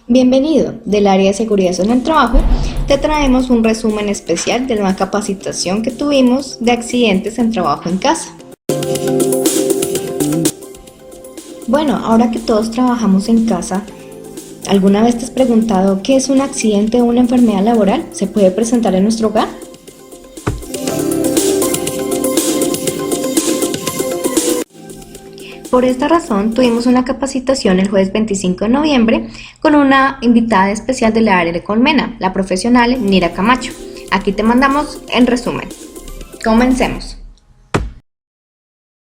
Bienvenido. Del área de seguridad en el trabajo, te traemos un resumen especial de una capacitación que tuvimos de accidentes en trabajo en casa. Bueno, ahora que todos trabajamos en casa, ¿alguna vez te has preguntado qué es un accidente o una enfermedad laboral? ¿Se puede presentar en nuestro hogar? Por esta razón, tuvimos una capacitación el jueves 25 de noviembre con una invitada especial de la área de Colmena, la profesional Nira Camacho. Aquí te mandamos en resumen. Comencemos.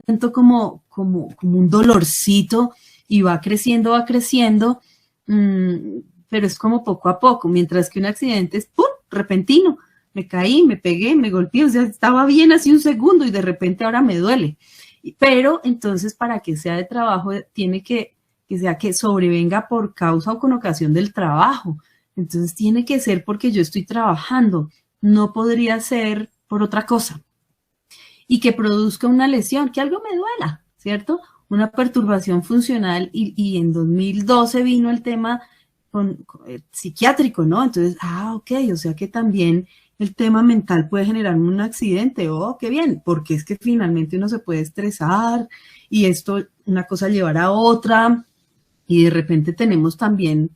Siento como un dolorcito y va creciendo, pero es como poco a poco, mientras que un accidente es ¡pum!, repentino. Me caí, me pegué, me golpeé, o sea, estaba bien así un segundo y de repente ahora me duele. Pero entonces, para que sea de trabajo, tiene que sea que sobrevenga por causa o con ocasión del trabajo. Entonces tiene que ser porque yo estoy trabajando, no podría ser por otra cosa. Y que produzca una lesión, que algo me duela, ¿cierto? Una perturbación funcional y en 2012 vino el tema psiquiátrico, ¿no? Entonces, ok, o sea que también el tema mental puede generar un accidente, qué bien, porque es que finalmente uno se puede estresar y esto, una cosa llevará a otra y de repente tenemos también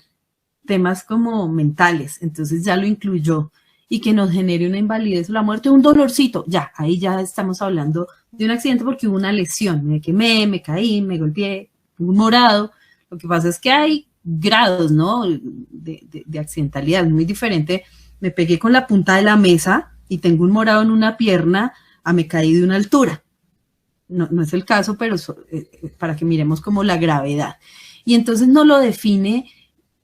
temas como mentales, entonces ya lo incluyó, y que nos genere una invalidez o la muerte, un dolorcito, ya, ahí ya estamos hablando de un accidente porque hubo una lesión, me quemé, me caí, me golpeé, un morado. Lo que pasa es que hay grados, ¿no?, de accidentalidad, muy diferente. Me pegué con la punta de la mesa y tengo un morado en una pierna, me caí de una altura. No es el caso, pero para que miremos como la gravedad. Y entonces no lo define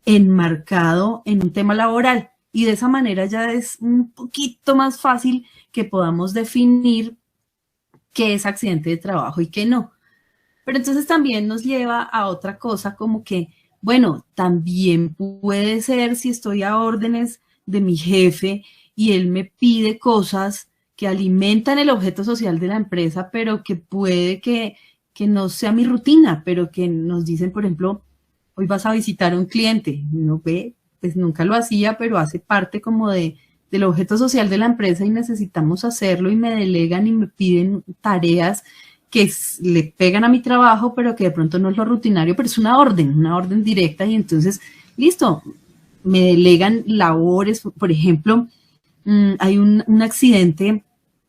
enmarcado en un tema laboral, y de esa manera ya es un poquito más fácil que podamos definir qué es accidente de trabajo y qué no. Pero entonces también nos lleva a otra cosa, como que, bueno, también puede ser si estoy a órdenes de mi jefe y él me pide cosas que alimentan el objeto social de la empresa, pero que puede que no sea mi rutina, pero que nos dicen, por ejemplo, hoy vas a visitar a un cliente, y uno ve, pues nunca lo hacía, pero hace parte como del objeto social de la empresa y necesitamos hacerlo y me delegan y me piden tareas que le pegan a mi trabajo, pero que de pronto no es lo rutinario, pero es una orden directa, y entonces, listo, me delegan labores. Por ejemplo, hay un accidente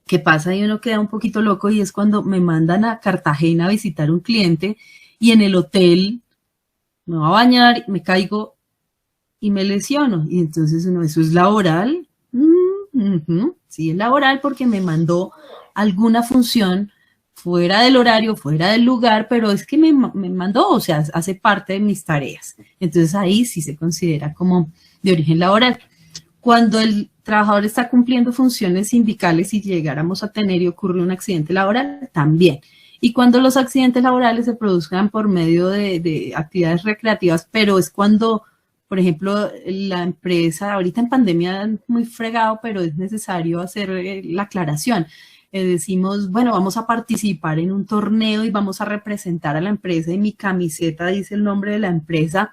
que pasa y uno queda un poquito loco, y es cuando me mandan a Cartagena a visitar un cliente y en el hotel me voy a bañar, me caigo y me lesiono. Y entonces uno, ¿eso es laboral? Sí, es laboral porque me mandó alguna función fuera del horario, fuera del lugar, pero es que me mandó, o sea, hace parte de mis tareas. Entonces ahí sí se considera como de origen laboral. Cuando el trabajador está cumpliendo funciones sindicales y llegáramos a tener y ocurre un accidente laboral, también. Y cuando los accidentes laborales se produzcan por medio de actividades recreativas, pero es cuando, por ejemplo, la empresa, ahorita en pandemia muy fregado, pero es necesario hacer la aclaración. Decimos, bueno, vamos a participar en un torneo y vamos a representar a la empresa, y mi camiseta dice el nombre de la empresa,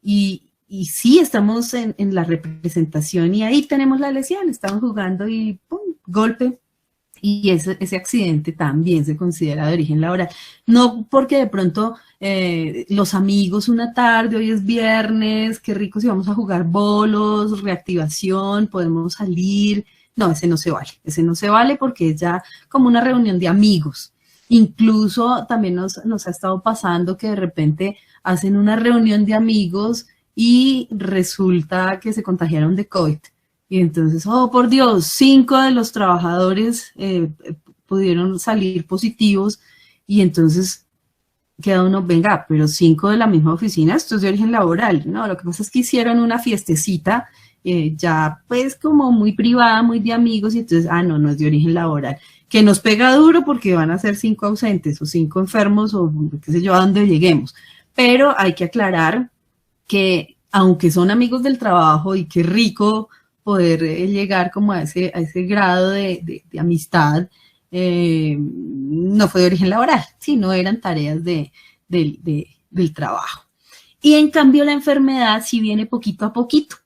y sí, estamos en la representación y ahí tenemos la lesión, estamos jugando y ¡pum!, golpe. Y ese accidente también se considera de origen laboral. No porque de pronto los amigos una tarde, hoy es viernes, qué rico si vamos a jugar bolos, reactivación, podemos salir. No, ese no se vale porque es ya como una reunión de amigos. Incluso también nos ha estado pasando que de repente hacen una reunión de amigos y resulta que se contagiaron de COVID. Y entonces, por Dios, 5 de los trabajadores pudieron salir positivos, y entonces queda uno, venga, pero 5 de la misma oficina, esto es de origen laboral. No, lo que pasa es que hicieron una fiestecita ya pues como muy privada, muy de amigos, y entonces, no es de origen laboral. Que nos pega duro porque van a ser 5 ausentes o 5 enfermos o qué sé yo, a dónde lleguemos. Pero hay que aclarar que aunque son amigos del trabajo, y qué rico poder llegar como a ese grado de amistad, no fue de origen laboral, sí, no eran tareas del trabajo. Y en cambio la enfermedad sí viene poquito a poquito.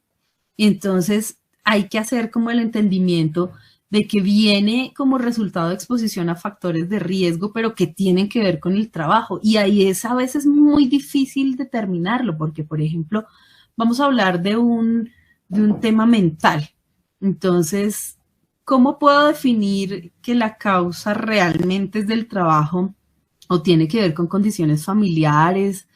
Y entonces hay que hacer como el entendimiento de que viene como resultado de exposición a factores de riesgo, pero que tienen que ver con el trabajo. Y ahí es a veces muy difícil determinarlo, porque, por ejemplo, vamos a hablar de un tema mental. Entonces, ¿cómo puedo definir que la causa realmente es del trabajo o tiene que ver con condiciones familiares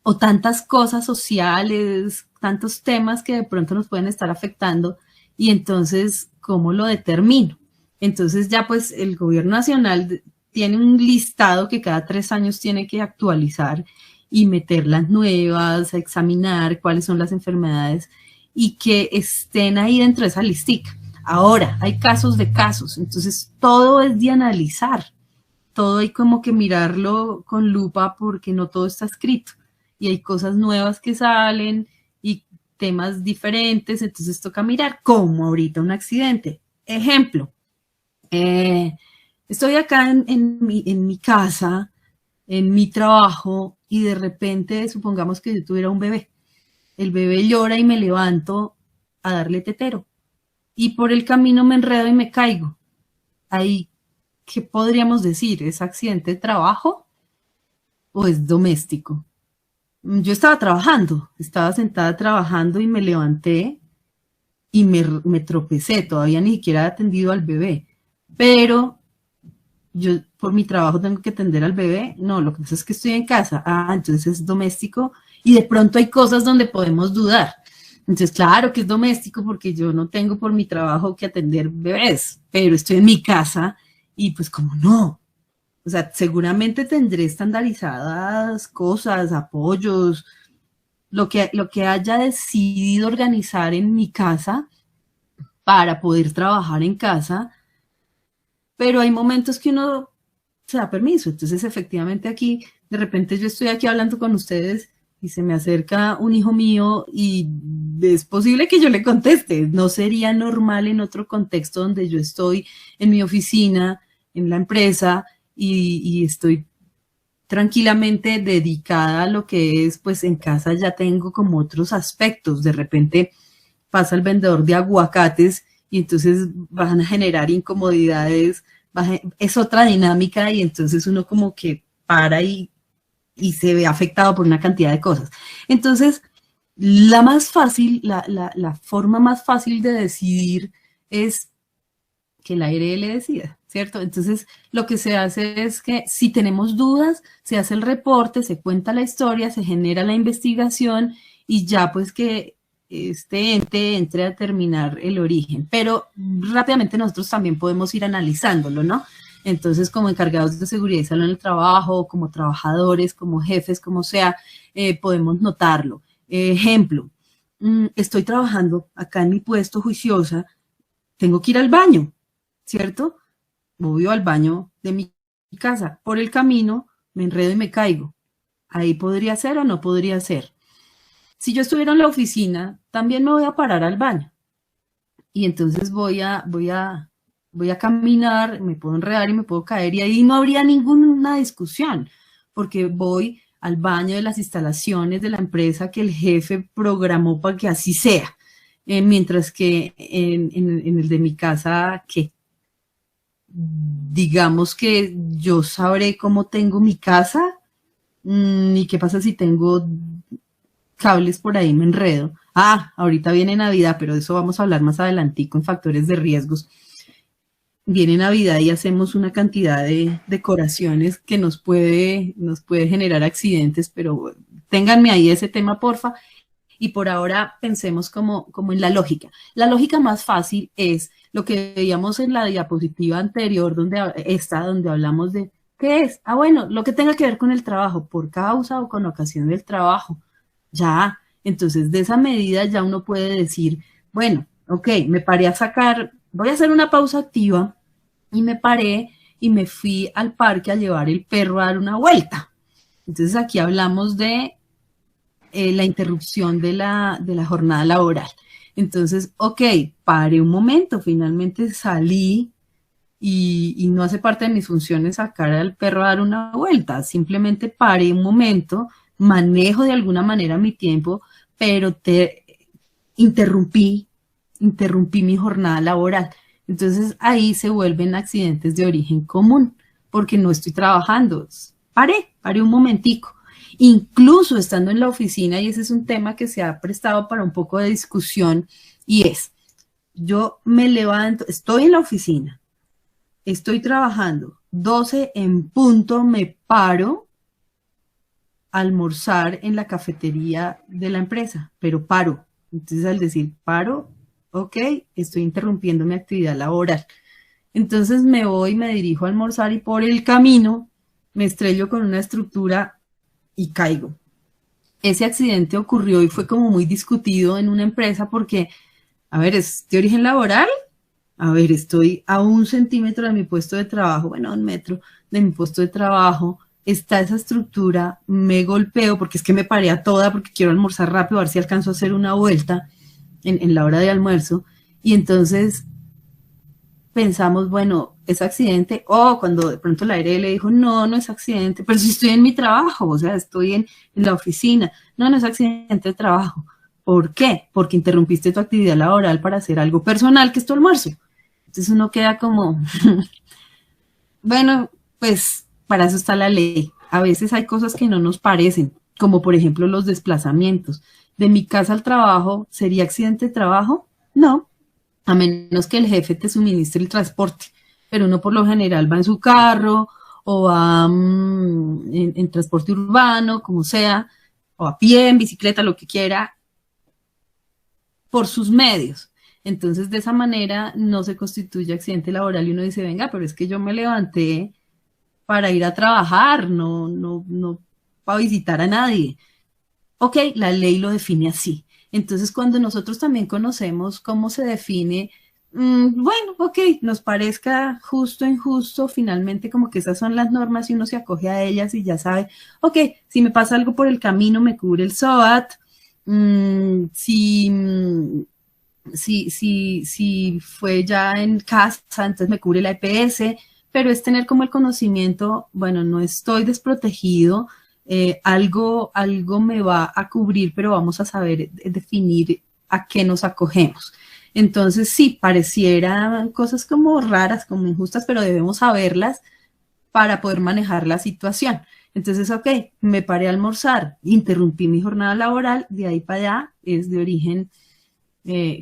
o tantas cosas sociales, tantos temas que de pronto nos pueden estar afectando? Y entonces, ¿cómo lo determino? Entonces ya pues el gobierno nacional tiene un listado que cada 3 años tiene que actualizar y meter las nuevas, examinar cuáles son las enfermedades y que estén ahí dentro de esa listica. Ahora, hay casos de casos, entonces todo es de analizar, todo hay como que mirarlo con lupa porque no todo está escrito y hay cosas nuevas que salen y temas diferentes, entonces toca mirar como ahorita un accidente. Ejemplo, estoy acá en mi casa, en mi trabajo y de repente supongamos que yo tuviera un bebé. El bebé llora y me levanto a darle tetero y por el camino me enredo y me caigo. Ahí, ¿qué podríamos decir? ¿Es accidente de trabajo o es doméstico? Yo estaba sentada trabajando y me levanté y me tropecé, todavía ni siquiera he atendido al bebé, pero yo por mi trabajo tengo que atender al bebé, no, lo que pasa es que estoy en casa, entonces es doméstico y de pronto hay cosas donde podemos dudar. Entonces, claro que es doméstico porque yo no tengo por mi trabajo que atender bebés, pero estoy en mi casa y pues como no. O sea, seguramente tendré estandarizadas cosas, apoyos, lo que haya decidido organizar en mi casa para poder trabajar en casa, pero hay momentos que uno se da permiso. Entonces, efectivamente aquí, de repente yo estoy aquí hablando con ustedes y se me acerca un hijo mío y es posible que yo le conteste. No sería normal en otro contexto donde yo estoy en mi oficina, en la empresa y estoy tranquilamente dedicada a lo que es, pues en casa ya tengo como otros aspectos. De repente pasa el vendedor de aguacates y entonces van a generar incomodidades, es otra dinámica y entonces uno como que para y se ve afectado por una cantidad de cosas. Entonces, la más fácil, la forma más fácil de decidir es que el aire le decida, ¿cierto? Entonces, lo que se hace es que si tenemos dudas, se hace el reporte, se cuenta la historia, se genera la investigación y ya pues que este ente entre a determinar el origen. Pero rápidamente nosotros también podemos ir analizándolo, ¿no? Entonces, como encargados de seguridad y salud en el trabajo, como trabajadores, como jefes, como sea, podemos notarlo. Ejemplo, estoy trabajando acá en mi puesto juiciosa, tengo que ir al baño, ¿cierto? Voy al baño de mi casa. Por el camino me enredo y me caigo. Ahí podría ser o no podría ser. Si yo estuviera en la oficina, también me voy a parar al baño. Y entonces voy a caminar, me puedo enredar y me puedo caer y ahí no habría ninguna discusión, porque voy al baño de las instalaciones de la empresa que el jefe programó para que así sea. Mientras que en el de mi casa, que digamos que yo sabré cómo tengo mi casa y qué pasa si tengo cables por ahí, me enredo. Ahorita viene Navidad, pero de eso vamos a hablar más adelantico en factores de riesgos. Viene Navidad y hacemos una cantidad de decoraciones que nos puede generar accidentes, pero ténganme ahí ese tema, porfa. Y por ahora pensemos como en la lógica. La lógica más fácil es lo que veíamos en la diapositiva anterior, donde hablamos de ¿qué es? Bueno, lo que tenga que ver con el trabajo, por causa o con ocasión del trabajo. Ya, entonces de esa medida ya uno puede decir, bueno, ok, me paré a sacar, voy a hacer una pausa activa y me paré y me fui al parque a llevar el perro a dar una vuelta. Entonces aquí hablamos de la interrupción de la jornada laboral. Entonces, ok, paré un momento, finalmente salí y no hace parte de mis funciones sacar al perro a dar una vuelta, simplemente paré un momento, manejo de alguna manera mi tiempo, pero interrumpí, interrumpí mi jornada laboral. Entonces ahí se vuelven accidentes de origen común, porque no estoy trabajando. Paré un momentico. Incluso estando en la oficina, y ese es un tema que se ha prestado para un poco de discusión, y es, yo me levanto, estoy en la oficina, estoy trabajando, 12 en punto me paro a almorzar en la cafetería de la empresa, pero paro. Entonces al decir paro, ok, estoy interrumpiendo mi actividad laboral. Entonces me voy, me dirijo a almorzar y por el camino me estrello con una estructura y caigo. Ese accidente ocurrió y fue como muy discutido en una empresa porque, a ver, ¿es de origen laboral? A ver, estoy a 1 centímetro de mi puesto de trabajo, bueno, 1 metro de mi puesto de trabajo, está esa estructura, me golpeo porque es que me paré a toda porque quiero almorzar rápido, a ver si alcanzo a hacer una vuelta en la hora de almuerzo. Y entonces pensamos, bueno, es accidente, o cuando de pronto la ARL dijo, no, no es accidente, pero si estoy en mi trabajo, o sea, estoy en la oficina, no, no es accidente de trabajo. ¿Por qué? Porque interrumpiste tu actividad laboral para hacer algo personal, que es tu almuerzo. Entonces uno queda como, bueno, pues para eso está la ley. A veces hay cosas que no nos parecen, como por ejemplo los desplazamientos. De mi casa al trabajo, ¿sería accidente de trabajo? No, a menos que el jefe te suministre el transporte, pero uno por lo general va en su carro o va en transporte urbano, como sea, o a pie, en bicicleta, lo que quiera, por sus medios. Entonces, de esa manera no se constituye accidente laboral y uno dice, venga, pero es que yo me levanté para ir a trabajar, no para visitar a nadie. Ok, la ley lo define así. Entonces, cuando nosotros también conocemos cómo se define, bueno, ok, nos parezca justo, injusto, finalmente como que esas son las normas y uno se acoge a ellas y ya sabe, ok, si me pasa algo por el camino me cubre el SOAT, si fue ya en casa, entonces me cubre la EPS, pero es tener como el conocimiento, bueno, no estoy desprotegido, algo me va a cubrir, pero vamos a saber definir a qué nos acogemos. Entonces, sí, parecieran cosas como raras, como injustas, pero debemos saberlas para poder manejar la situación. Entonces, ok, me paré a almorzar, interrumpí mi jornada laboral, de ahí para allá es de origen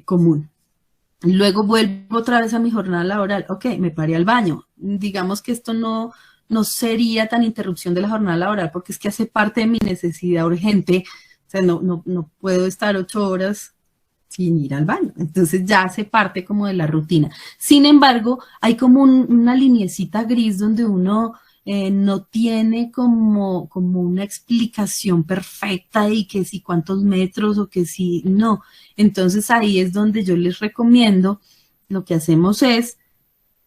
común. Luego vuelvo otra vez a mi jornada laboral, ok, me paré al baño. Digamos que esto no sería tan interrupción de la jornada laboral porque es que hace parte de mi necesidad urgente, o sea, no puedo estar 8 horas sin ir al baño, entonces ya hace parte como de la rutina. Sin embargo, hay como una liniecita gris donde uno no tiene como una explicación perfecta y que si cuántos metros o que si no. Entonces ahí es donde yo les recomiendo, lo que hacemos es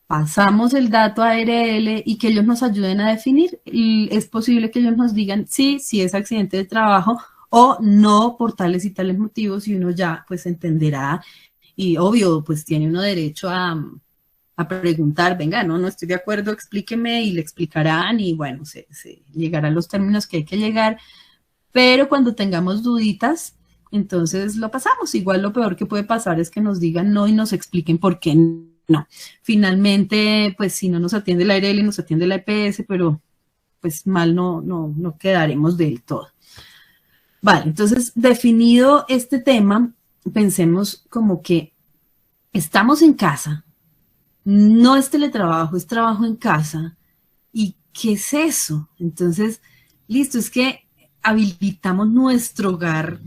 pasamos el dato a ARL y que ellos nos ayuden a definir. Y es posible que ellos nos digan sí es accidente de trabajo o no por tales y tales motivos y uno ya pues entenderá y obvio pues tiene uno derecho a preguntar, venga, no estoy de acuerdo, explíqueme y le explicarán y bueno, se llegará a los términos que hay que llegar, pero cuando tengamos duditas, entonces lo pasamos. Igual lo peor que puede pasar es que nos digan no y nos expliquen por qué no. Finalmente, pues si no nos atiende la ARL, nos atiende la EPS, pero pues mal no quedaremos del todo. Vale, entonces definido este tema, pensemos como que estamos en casa, no es teletrabajo, es trabajo en casa. ¿Y qué es eso? Entonces, listo, es que habilitamos nuestro hogar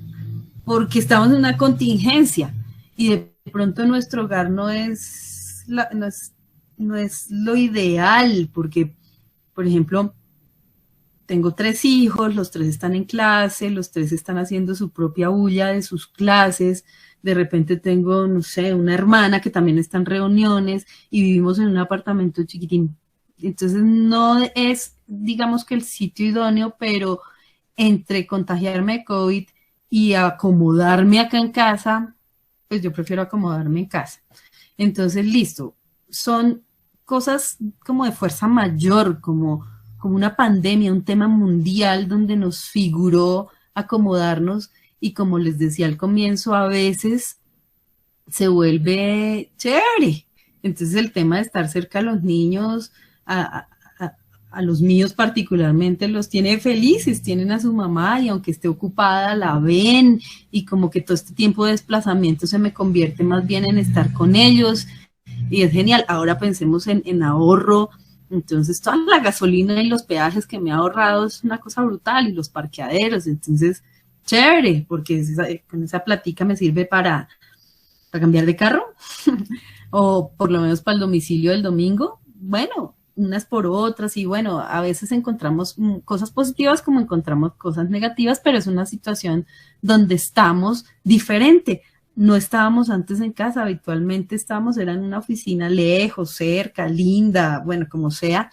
porque estamos en una contingencia y de pronto nuestro hogar no es lo ideal porque, por ejemplo, tengo 3 hijos, los 3 están en clase, los 3 están haciendo su propia bulla de sus clases, de repente tengo, no sé, una hermana que también está en reuniones y vivimos en un apartamento chiquitín. Entonces no es, digamos que el sitio idóneo, pero entre contagiarme de COVID y acomodarme acá en casa, pues yo prefiero acomodarme en casa. Entonces, listo, son cosas como de fuerza mayor, como como una pandemia, un tema mundial donde nos figuró acomodarnos y como les decía al comienzo, a veces se vuelve chévere. Entonces el tema de estar cerca a los niños, a los míos particularmente, los tiene felices, tienen a su mamá y aunque esté ocupada la ven y como que todo este tiempo de desplazamiento se me convierte más bien en estar con ellos y es genial. Ahora pensemos en ahorro. Entonces toda la gasolina y los peajes que me ha ahorrado es una cosa brutal y los parqueaderos, entonces chévere, porque con esa platica me sirve para cambiar de carro o por lo menos para el domicilio del domingo. Bueno, unas por otras y bueno, a veces encontramos cosas positivas como encontramos cosas negativas, pero es una situación donde estamos diferente. No estábamos antes en casa, habitualmente estábamos, era en una oficina lejos, cerca, linda, bueno, como sea,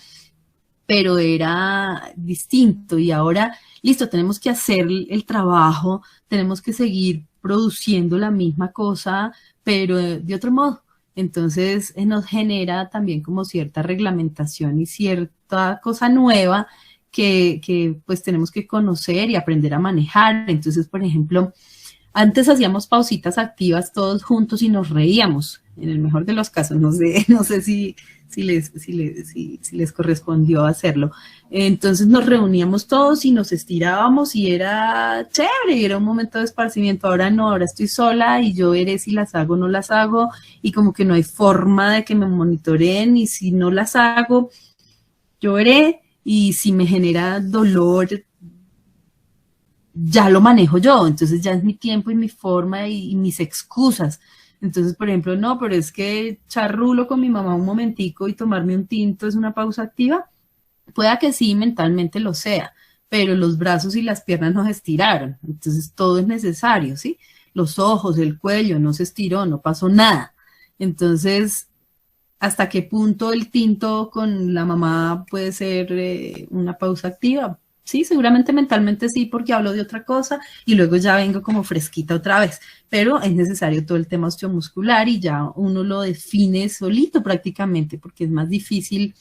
pero era distinto y ahora, listo, tenemos que hacer el trabajo, tenemos que seguir produciendo la misma cosa, pero de otro modo. Entonces nos genera también como cierta reglamentación y cierta cosa nueva que pues tenemos que conocer y aprender a manejar. Entonces, por ejemplo, antes hacíamos pausitas activas todos juntos y nos reíamos, en el mejor de los casos, no sé si les correspondió hacerlo. Entonces nos reuníamos todos y nos estirábamos y era chévere, era un momento de esparcimiento. Ahora no, ahora estoy sola y yo veré si las hago o no las hago y como que no hay forma de que me monitoreen y si no las hago, yo veré y si me genera dolor, ya lo manejo yo, entonces ya es mi tiempo y mi forma y mis excusas. Entonces, por ejemplo, no, pero es que charrulo con mi mamá un momentico y tomarme un tinto es una pausa activa. Pueda que sí, mentalmente lo sea, pero los brazos y las piernas no se estiraron, entonces todo es necesario, ¿sí? Los ojos, el cuello, no se estiró, no pasó nada. Entonces, ¿hasta qué punto el tinto con la mamá puede ser una pausa activa? Sí, seguramente mentalmente sí, porque hablo de otra cosa y luego ya vengo como fresquita otra vez, pero es necesario todo el tema osteomuscular y ya uno lo define solito prácticamente, porque es más difícil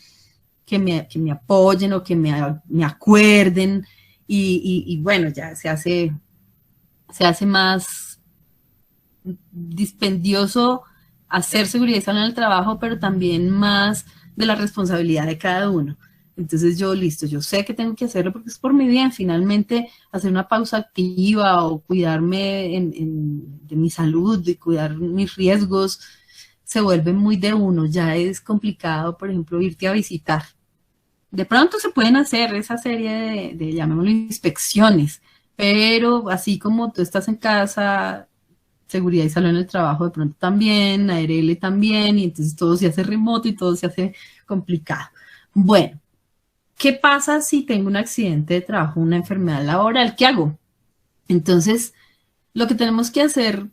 que me apoyen o que me acuerden y bueno, ya se hace más dispendioso hacer seguridad y salud en el trabajo, pero también más de la responsabilidad de cada uno. Entonces yo, listo, yo sé que tengo que hacerlo porque es por mi bien. Finalmente, hacer una pausa activa o cuidarme de mi salud, de cuidar mis riesgos, se vuelve muy de uno. Ya es complicado, por ejemplo, irte a visitar. De pronto se pueden hacer esa serie de llamémoslo, inspecciones, pero así como tú estás en casa, seguridad y salud en el trabajo, de pronto también, ARL también, y entonces todo se hace remoto y todo se hace complicado. Bueno. ¿Qué pasa si tengo un accidente de trabajo, una enfermedad laboral? ¿Qué hago? Entonces, lo que tenemos que hacer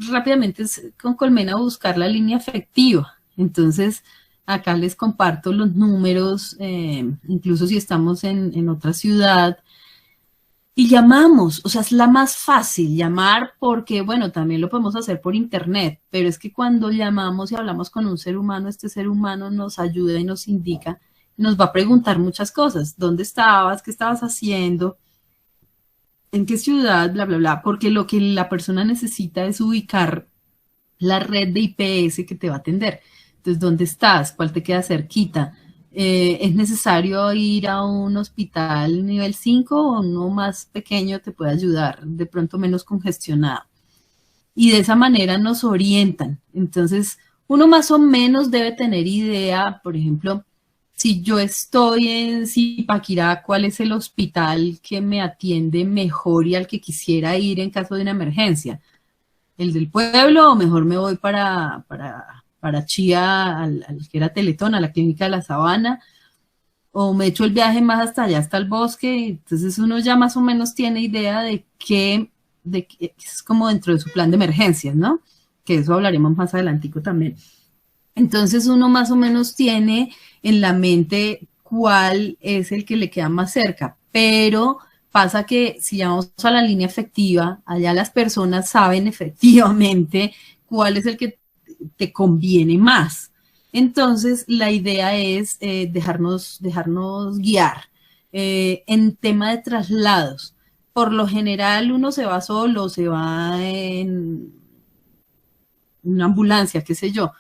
rápidamente es con Colmena buscar la línea efectiva. Entonces, acá les comparto los números, incluso si estamos en otra ciudad, y llamamos, o sea, es la más fácil llamar porque, bueno, también lo podemos hacer por internet, pero es que cuando llamamos y hablamos con un ser humano, este ser humano nos ayuda y nos indica, nos va a preguntar muchas cosas. ¿Dónde estabas? ¿Qué estabas haciendo? ¿En qué ciudad? Bla, bla, bla. Porque lo que la persona necesita es ubicar la red de IPS que te va a atender. Entonces, ¿dónde estás? ¿Cuál te queda cerquita? ¿Es necesario ir a un hospital nivel 5 o uno más pequeño te puede ayudar? De pronto menos congestionado. Y de esa manera nos orientan. Entonces, uno más o menos debe tener idea, por ejemplo, si yo estoy en Zipaquirá, ¿cuál es el hospital que me atiende mejor y al que quisiera ir en caso de una emergencia? ¿El del pueblo o mejor me voy para Chía, al que era Teletón, a la clínica de la Sabana? ¿O me echo el viaje más hasta allá, hasta el bosque? Entonces uno ya más o menos tiene idea de qué es como dentro de su plan de emergencias, ¿no? Que eso hablaremos más adelantico también. Entonces uno más o menos tiene en la mente cuál es el que le queda más cerca, pero pasa que si llamamos a la línea efectiva, allá las personas saben efectivamente cuál es el que te conviene más. Entonces la idea es dejarnos guiar. En tema de traslados, por lo general uno se va solo, se va en una ambulancia, qué sé yo,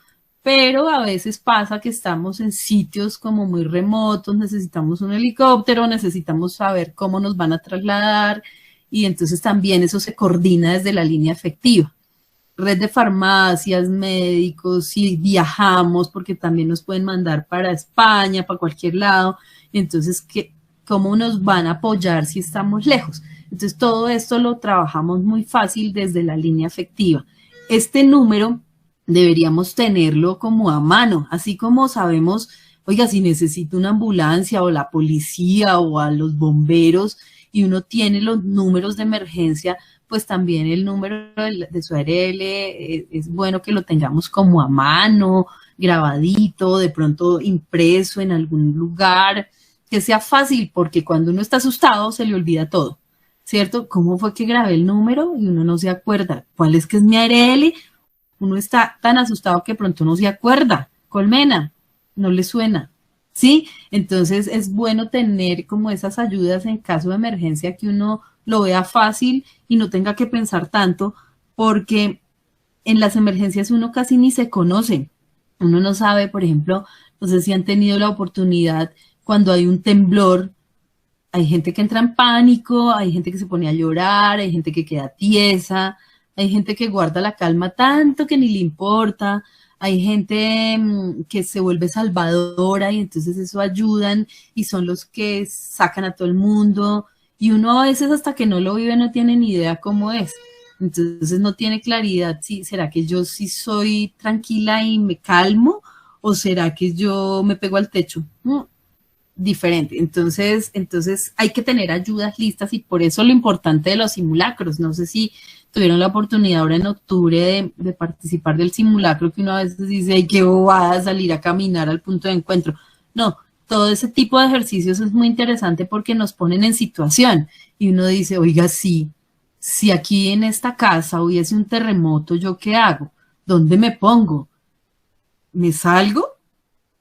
pero a veces pasa que estamos en sitios como muy remotos, necesitamos un helicóptero, necesitamos saber cómo nos van a trasladar y entonces también eso se coordina desde la línea efectiva. Red de farmacias, médicos, si viajamos, porque también nos pueden mandar para España, para cualquier lado, entonces, ¿cómo nos van a apoyar si estamos lejos? Entonces, todo esto lo trabajamos muy fácil desde la línea efectiva. Este número deberíamos tenerlo como a mano, así como sabemos, oiga, si necesito una ambulancia o la policía o a los bomberos y uno tiene los números de emergencia, pues también el número de su ARL es bueno que lo tengamos como a mano, grabadito, de pronto impreso en algún lugar, que sea fácil, porque cuando uno está asustado se le olvida todo, ¿cierto? ¿Cómo fue que grabé el número? Y uno no se acuerda. ¿Cuál es que es mi ARL? Uno está tan asustado que pronto no se acuerda. Colmena, no le suena, ¿sí? Entonces es bueno tener como esas ayudas en caso de emergencia, que uno lo vea fácil y no tenga que pensar tanto, porque en las emergencias uno casi ni se conoce. Uno no sabe, por ejemplo, no sé si han tenido la oportunidad cuando hay un temblor, hay gente que entra en pánico, hay gente que se pone a llorar, hay gente que queda tiesa, hay gente que guarda la calma tanto que ni le importa, hay gente que se vuelve salvadora y entonces eso ayudan y son los que sacan a todo el mundo y uno a veces hasta que no lo vive no tiene ni idea cómo es. Entonces no tiene claridad si será que yo sí soy tranquila y me calmo o será que yo me pego al techo. Diferente. Entonces hay que tener ayudas listas y por eso lo importante de los simulacros. No sé si tuvieron la oportunidad ahora en octubre de participar del simulacro, que uno a veces dice, ay, qué bobada salir a caminar al punto de encuentro. No, todo ese tipo de ejercicios es muy interesante porque nos ponen en situación y uno dice, oiga, sí, si aquí en esta casa hubiese un terremoto, ¿yo qué hago? ¿Dónde me pongo? ¿Me salgo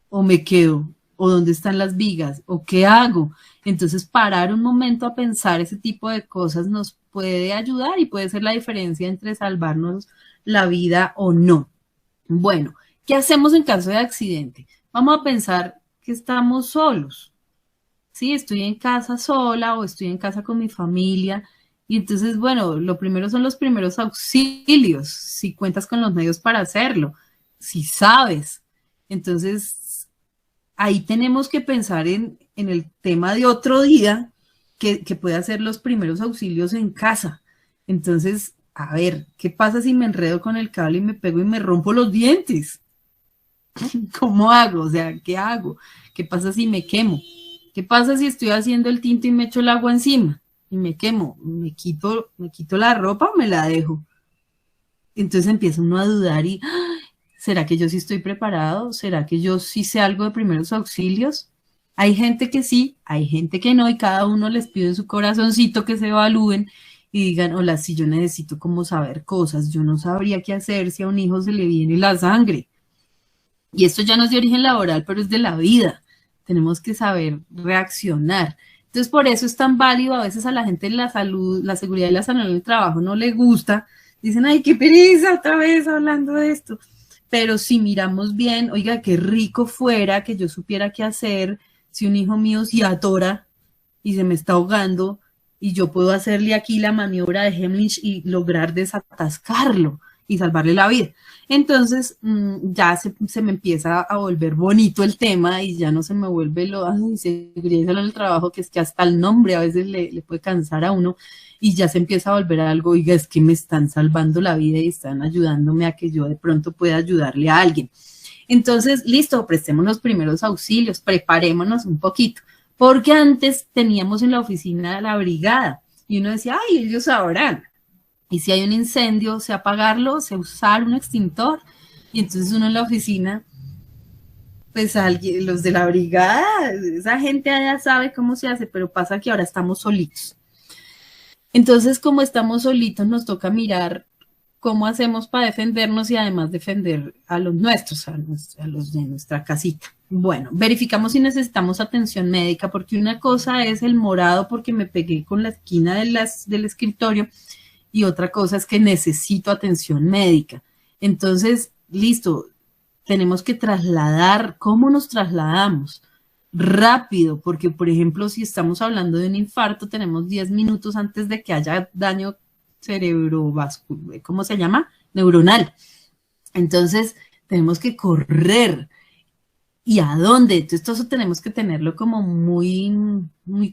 o me quedo? ¿O dónde están las vigas? ¿O qué hago? Entonces, parar un momento a pensar ese tipo de cosas nos puede ayudar y puede ser la diferencia entre salvarnos la vida o no. Bueno, ¿qué hacemos en caso de accidente? Vamos a pensar que estamos solos. Sí, estoy en casa sola o estoy en casa con mi familia. Y entonces, bueno, lo primero son los primeros auxilios, si cuentas con los medios para hacerlo, si sabes. Entonces, ahí tenemos que pensar en el tema de otro día que puede hacer los primeros auxilios en casa. Entonces, a ver, ¿qué pasa si me enredo con el cable y me pego y me rompo los dientes? ¿Cómo hago? O sea, ¿qué hago? ¿Qué pasa si me quemo? ¿Qué pasa si estoy haciendo el tinto y me echo el agua encima? Y me quemo, me quito la ropa o me la dejo. Entonces empieza uno a dudar y ¿será que yo sí estoy preparado? ¿Será que yo sí sé algo de primeros auxilios? Hay gente que sí, hay gente que no, y cada uno les pide en su corazoncito que se evalúen y digan, hola, si yo necesito como saber cosas, yo no sabría qué hacer si a un hijo se le viene la sangre. Y esto ya no es de origen laboral, pero es de la vida. Tenemos que saber reaccionar. Entonces, por eso es tan válido. A veces a la gente la salud, la seguridad y la salud en el trabajo no le gusta. Dicen, ay, qué pereza otra vez hablando de esto. Pero si miramos bien, oiga, qué rico fuera que yo supiera qué hacer si un hijo mío se atora y se me está ahogando y yo puedo hacerle aquí la maniobra de Heimlich y lograr desatascarlo y salvarle la vida. Entonces ya se me empieza a volver bonito el tema y ya no se me vuelve seguridad en el trabajo, que es que hasta el nombre a veces le puede cansar a uno y ya se empieza a volver algo, oiga, es que me están salvando la vida y están ayudándome a que yo de pronto pueda ayudarle a alguien. Entonces, listo, prestemos los primeros auxilios, preparémonos un poquito, porque antes teníamos en la oficina la brigada y uno decía, ay, ellos sabrán. Y si hay un incendio, sé apagarlo, sé usar un extintor. Y entonces uno en la oficina, pues alguien, los de la brigada, esa gente allá sabe cómo se hace, pero pasa que ahora estamos solitos. Entonces, como estamos solitos, nos toca mirar cómo hacemos para defendernos y además defender a los nuestros, a los de nuestra casita. Bueno, verificamos si necesitamos atención médica, porque una cosa es el morado porque me pegué con la esquina del escritorio y otra cosa es que necesito atención médica. Entonces, listo, tenemos que trasladar. ¿Cómo nos trasladamos? Rápido, porque por ejemplo, si estamos hablando de un infarto, tenemos 10 minutos antes de que haya daño cerebrovascular, ¿cómo se llama? Neuronal. Entonces, tenemos que correr. ¿Y a dónde? Entonces, todo eso tenemos que tenerlo como muy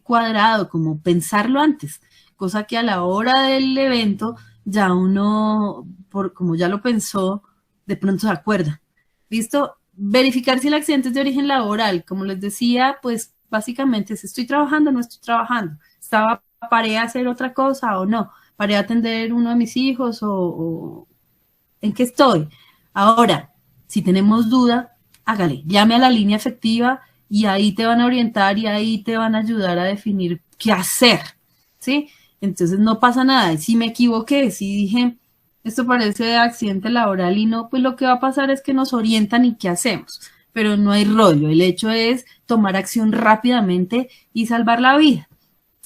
cuadrado, como pensarlo antes, cosa que a la hora del evento ya uno, como ya lo pensó, de pronto se acuerda. ¿Listo? Verificar si el accidente es de origen laboral. Como les decía, pues básicamente si estoy trabajando o no estoy trabajando. ¿Paré a hacer otra cosa o no? ¿Paré a atender uno de mis hijos o en qué estoy? Ahora, si tenemos duda, hágale, llame a la línea efectiva y ahí te van a orientar y ahí te van a ayudar a definir qué hacer, ¿sí? Entonces no pasa nada. Y si me equivoqué, si dije, esto parece accidente laboral y no, pues lo que va a pasar es que nos orientan y qué hacemos. Pero no hay rollo, el hecho es tomar acción rápidamente y salvar la vida.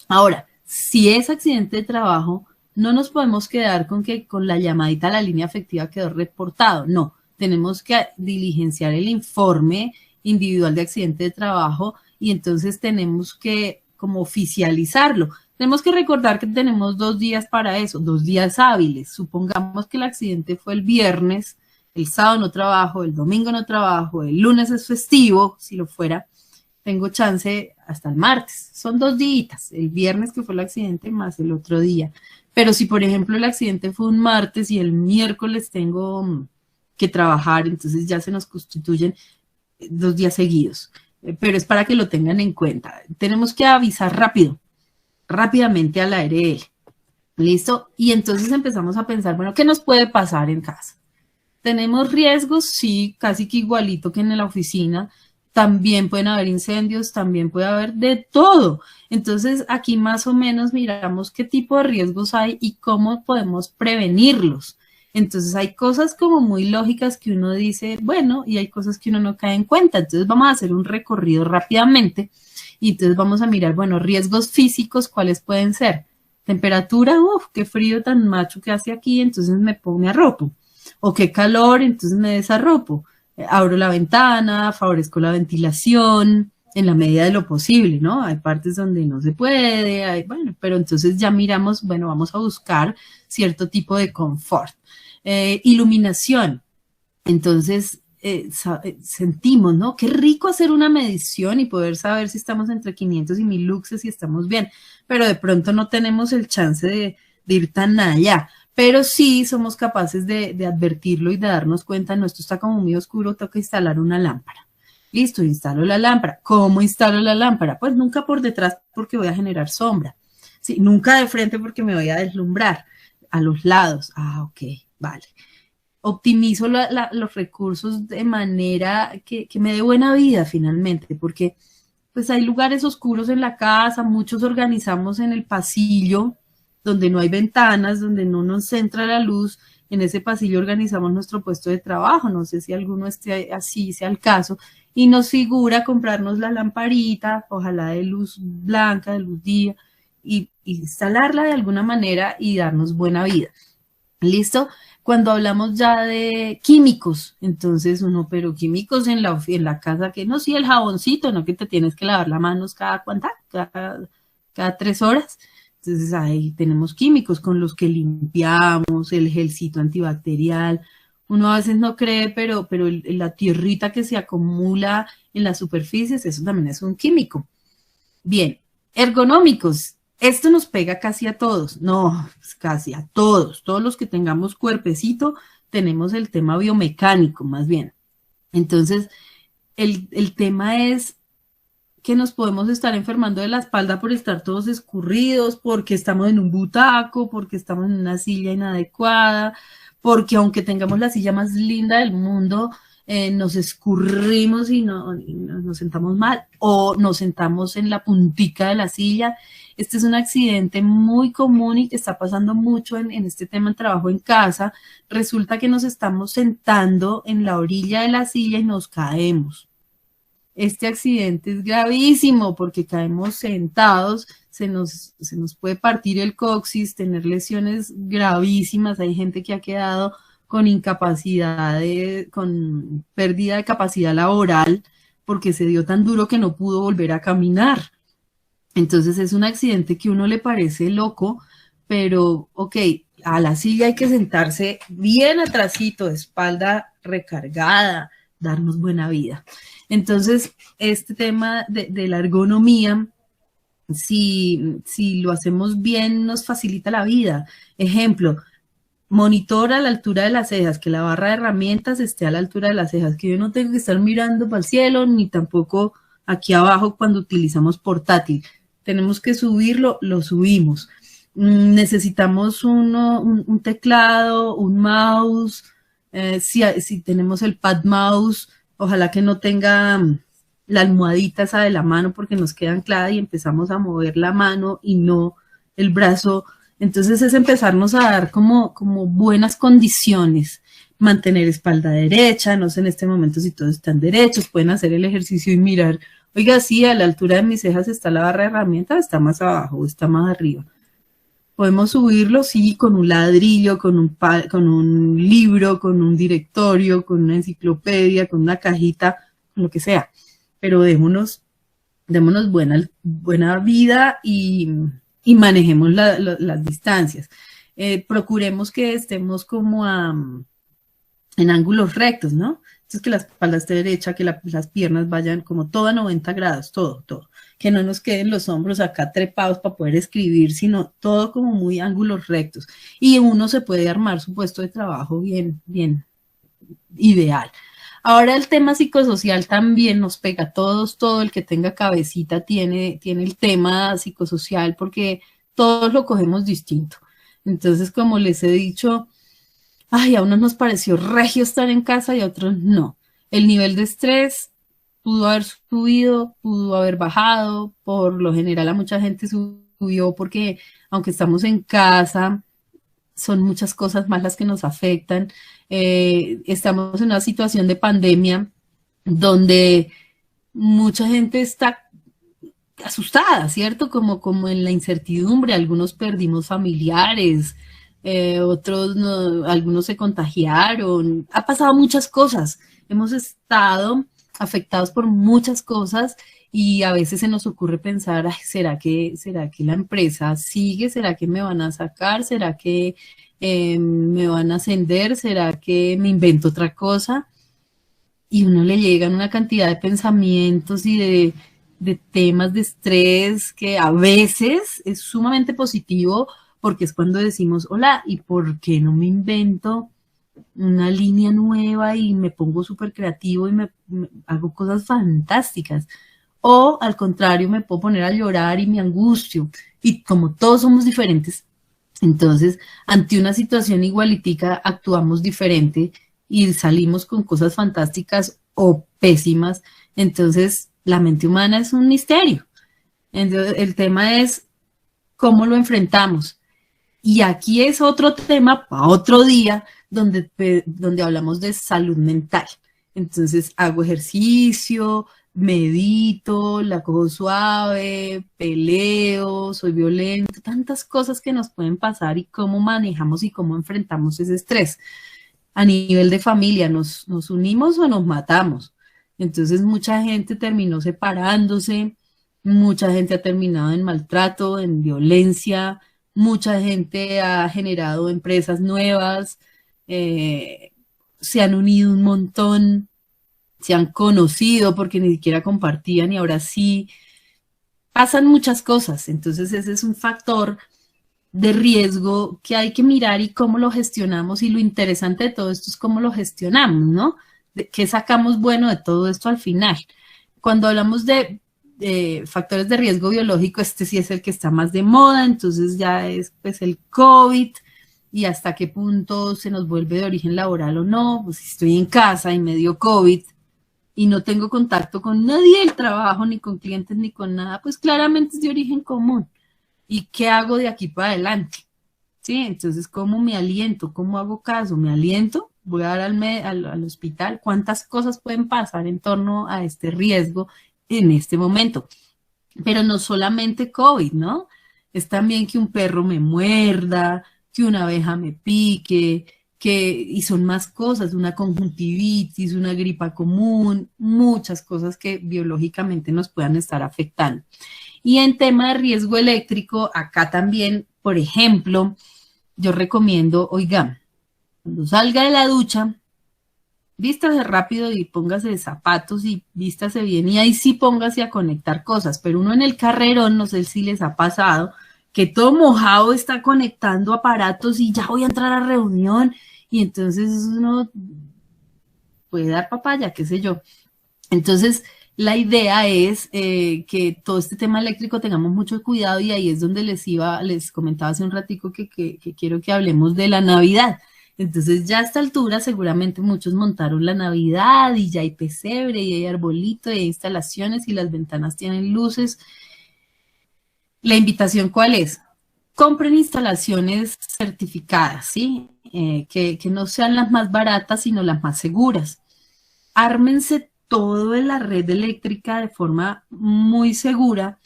Ahora, si es accidente de trabajo, no nos podemos quedar con que con la llamadita a la línea efectiva quedó reportado. No, tenemos que diligenciar el informe individual de accidente de trabajo y entonces tenemos que como oficializarlo. Tenemos que recordar que tenemos 2 días para eso, 2 días hábiles. Supongamos que el accidente fue el viernes, el sábado no trabajo, el domingo no trabajo, el lunes es festivo, si lo fuera, tengo chance hasta el martes. Son 2 días, el viernes que fue el accidente más el otro día. Pero si, por ejemplo, el accidente fue un martes y el miércoles tengo que trabajar, entonces ya se nos constituyen 2 días seguidos. Pero es para que lo tengan en cuenta. Tenemos que avisar rápidamente a la ARL. ¿Listo? Y entonces empezamos a pensar, bueno, ¿qué nos puede pasar en casa? ¿Tenemos riesgos? Sí, casi que igualito que en la oficina. También pueden haber incendios, también puede haber de todo. Entonces, aquí más o menos miramos qué tipo de riesgos hay y cómo podemos prevenirlos. Entonces, hay cosas como muy lógicas que uno dice, bueno, y hay cosas que uno no cae en cuenta. Entonces, vamos a hacer un recorrido rápidamente y entonces vamos a mirar, bueno, riesgos físicos, ¿cuáles pueden ser? Temperatura, qué frío tan macho que hace aquí, entonces me arropo. O qué calor, entonces me desarropo. Abro la ventana, favorezco la ventilación en la medida de lo posible, ¿no? Hay partes donde no se puede, bueno, pero entonces ya miramos, bueno, vamos a buscar cierto tipo de confort. Iluminación. Entonces, sentimos, ¿no? Qué rico hacer una medición y poder saber si estamos entre 500 y 1000 luxes y estamos bien, pero de pronto no tenemos el chance de ir tan allá. Pero sí somos capaces de advertirlo y de darnos cuenta, no, esto está como muy oscuro, toca instalar una lámpara. Listo, instalo la lámpara. ¿Cómo instalo la lámpara? Pues nunca por detrás porque voy a generar sombra. Sí, nunca de frente porque me voy a deslumbrar. A los lados. Ah, ok, vale. Optimizo los recursos de manera que me dé buena vida finalmente, porque pues hay lugares oscuros en la casa, muchos organizamos en el pasillo, donde no hay ventanas, donde no nos entra la luz, en ese pasillo organizamos nuestro puesto de trabajo, no sé si alguno esté así, sea el caso, y nos figura comprarnos la lamparita, ojalá de luz blanca, de luz día, y instalarla de alguna manera y darnos buena vida. ¿Listo? Cuando hablamos ya de químicos, entonces uno, pero químicos en la casa, que no, sí, el jaboncito, no que te tienes que lavar las manos cada 3 horas. Entonces ahí tenemos químicos con los que limpiamos, el gelcito antibacterial. Uno a veces no cree, pero la tierrita que se acumula en las superficies, eso también es un químico. Bien, ergonómicos. Esto nos pega casi a todos, no, casi a todos. Todos los que tengamos cuerpecito tenemos el tema biomecánico, más bien. Entonces, el tema es que nos podemos estar enfermando de la espalda por estar todos escurridos, porque estamos en un butaco, porque estamos en una silla inadecuada, porque aunque tengamos la silla más linda del mundo, nos escurrimos y nos sentamos mal, o nos sentamos en la puntica de la silla. Este es un accidente muy común y que está pasando mucho en este tema de trabajo en casa. Resulta que nos estamos sentando en la orilla de la silla y nos caemos. este accidente es gravísimo porque caemos sentados, se nos puede partir el coxis, tener lesiones gravísimas, hay gente que ha quedado con incapacidad, con pérdida de capacidad laboral porque se dio tan duro que no pudo volver a caminar. Entonces es un accidente que a uno le parece loco, pero ok, a la silla hay que sentarse bien atrasito, espalda recargada, darnos buena vida. Entonces, este tema de la ergonomía, si lo hacemos bien, nos facilita la vida. Ejemplo, monitor a la altura de las cejas, que la barra de herramientas esté a la altura de las cejas, que yo no tengo que estar mirando para el cielo, ni tampoco aquí abajo cuando utilizamos portátil. Tenemos que subirlo, lo subimos. Necesitamos un teclado, un mouse, si tenemos el pad mouse, ojalá que no tenga la almohadita esa de la mano porque nos queda anclada y empezamos a mover la mano y no el brazo. Entonces es empezarnos a dar como buenas condiciones, mantener espalda derecha, no sé en este momento si todos están derechos, pueden hacer el ejercicio y mirar, oiga, sí, a la altura de mis cejas está la barra de herramientas, está más abajo o está más arriba. Podemos subirlo, sí, con un ladrillo, con un libro, con un directorio, con una enciclopedia, con una cajita, con lo que sea. Pero démonos buena vida y manejemos las distancias. Procuremos que estemos como en ángulos rectos, ¿no? Entonces que la espalda esté derecha, que las piernas vayan como todo a 90 grados, todo. Que no nos queden los hombros acá trepados para poder escribir, sino todo como muy ángulos rectos. Y uno se puede armar su puesto de trabajo bien ideal. Ahora el tema psicosocial también nos pega a todos, todo el que tenga cabecita tiene el tema psicosocial porque todos lo cogemos distinto. Entonces, como les he dicho, ay, a unos nos pareció regio estar en casa y a otros no. El nivel de estrés pudo haber subido, pudo haber bajado, por lo general a mucha gente subió porque aunque estamos en casa, son muchas cosas más las que nos afectan. Estamos en una situación de pandemia donde mucha gente está asustada, ¿cierto? Como en la incertidumbre, algunos perdimos familiares, otros no, algunos se contagiaron, ha pasado muchas cosas, hemos estado afectados por muchas cosas y a veces se nos ocurre pensar, ay, ¿será que la empresa sigue? ¿Será que me van a sacar? ¿Será que me van a ascender? ¿Será que me invento otra cosa? Y uno le llegan una cantidad de pensamientos y de temas de estrés que a veces es sumamente positivo porque es cuando decimos, hola, ¿y por qué no me invento una línea nueva y me pongo súper creativo y me hago cosas fantásticas? O al contrario, me puedo poner a llorar y me angustio. Y como todos somos diferentes, entonces ante una situación igualitica actuamos diferente y salimos con cosas fantásticas o pésimas. Entonces la mente humana es un misterio. Entonces el tema es cómo lo enfrentamos. Y aquí es otro tema para otro día donde hablamos de salud mental. Entonces hago ejercicio, medito, la cojo suave, peleo, soy violento, tantas cosas que nos pueden pasar y cómo manejamos y cómo enfrentamos ese estrés. A nivel de familia, ¿nos unimos o nos matamos? Entonces mucha gente terminó separándose, mucha gente ha terminado en maltrato, en violencia, mucha gente ha generado empresas nuevas, se han unido un montón, se han conocido porque ni siquiera compartían y ahora sí, pasan muchas cosas. Entonces ese es un factor de riesgo que hay que mirar y cómo lo gestionamos y lo interesante de todo esto es cómo lo gestionamos, ¿no? ¿Qué sacamos bueno de todo esto al final? Cuando hablamos de factores de riesgo biológico, este sí es el que está más de moda, entonces ya es pues el COVID y hasta qué punto se nos vuelve de origen laboral o no, pues si estoy en casa y me dio COVID y no tengo contacto con nadie del trabajo, ni con clientes, ni con nada, pues claramente es de origen común. ¿Y qué hago de aquí para adelante? Sí, entonces, ¿cómo me aliento? ¿Cómo hago caso? ¿Me aliento? voy a dar al hospital, cuántas cosas pueden pasar en torno a este riesgo en este momento. Pero no solamente COVID, ¿no? Es también que un perro me muerda, que una abeja me pique, y son más cosas, una conjuntivitis, una gripa común, muchas cosas que biológicamente nos puedan estar afectando. Y en tema de riesgo eléctrico, acá también, por ejemplo, yo recomiendo, oiga, cuando salga de la ducha, vístase rápido y póngase zapatos y vístase bien y ahí sí póngase a conectar cosas, pero uno en el carrerón, no sé si les ha pasado, que todo mojado está conectando aparatos y ya voy a entrar a reunión y entonces uno puede dar papaya, qué sé yo. Entonces, la idea es que todo este tema eléctrico tengamos mucho cuidado y ahí es donde les comentaba hace un ratico que quiero que hablemos de la Navidad. Entonces ya a esta altura seguramente muchos montaron la Navidad y ya hay pesebre y hay arbolito y hay instalaciones y las ventanas tienen luces. La invitación, ¿cuál es? Compren instalaciones certificadas, ¿sí? Que no sean las más baratas, sino las más seguras. Ármense todo en la red eléctrica de forma muy segura,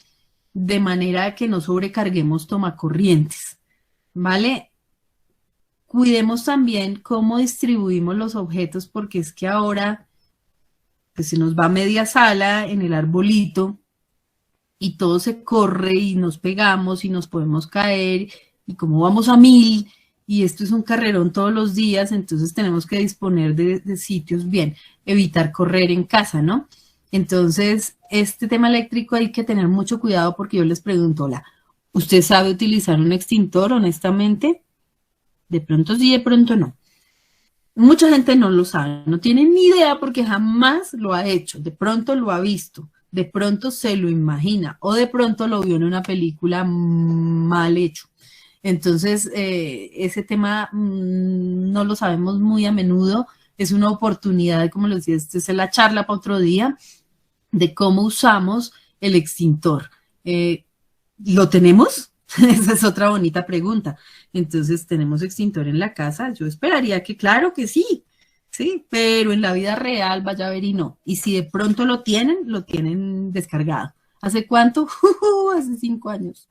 de manera que no sobrecarguemos tomacorrientes, ¿vale? Cuidemos también cómo distribuimos los objetos, porque es que ahora pues, se nos va media sala en el arbolito y todo se corre y nos pegamos y nos podemos caer y como vamos a 1000 y esto es un carrerón todos los días, entonces tenemos que disponer de sitios bien, evitar correr en casa, ¿no? Entonces, este tema eléctrico hay que tener mucho cuidado porque yo les pregunto, hola, ¿usted sabe utilizar un extintor honestamente? De pronto sí, de pronto no. Mucha gente no lo sabe, no tiene ni idea porque jamás lo ha hecho, de pronto lo ha visto, de pronto se lo imagina o de pronto lo vio en una película mal hecho. Entonces, ese tema no lo sabemos muy a menudo, es una oportunidad, como les decía, esta es la charla para otro día, de cómo usamos el extintor. ¿Lo tenemos? Esa es otra bonita pregunta. Entonces, ¿tenemos extintor en la casa? Yo esperaría que claro que sí, sí, pero en la vida real vaya a ver y no. Y si de pronto lo tienen descargado. ¿Hace cuánto? Hace 5 años,